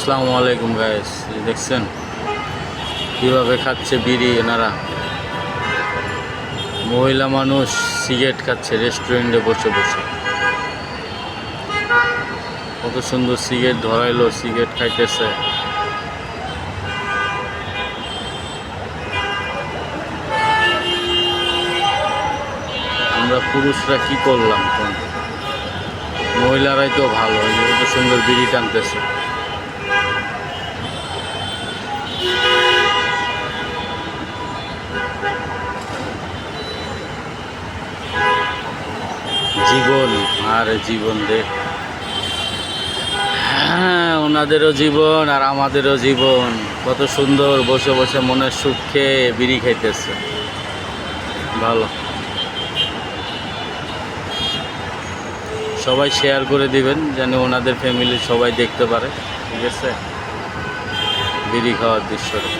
আসসালামু আলাইকুম গাইস, দেখছেন কিভাবে খাচ্ছে বিড়ি এনারা। মহিলা মানুষ সিগারেট খাচ্ছে রেস্টুরেন্টে বসে বসে। কত সুন্দর সিগারেট ধরাইলো, সিগারেট খাইতেছে। আমরা পুরুষরা কি করলাম? মহিলারাই তো ভালো, কত সুন্দর বিড়ি টানতেছে। জীবন আর জীবন দেখ, হ্যাঁ ওনাদেরও জীবন আর আমাদেরও জীবন। কত সুন্দর বসে বসে মনের সুখ খেয়ে বিড়ি খাইতেছে। ভালো, সবাই শেয়ার করে দিবেন যেন ওনাদের ফ্যামিলির সবাই দেখতে পারে। ঠিক আছে, বিড়ি খাওয়ার দৃশ্যটা।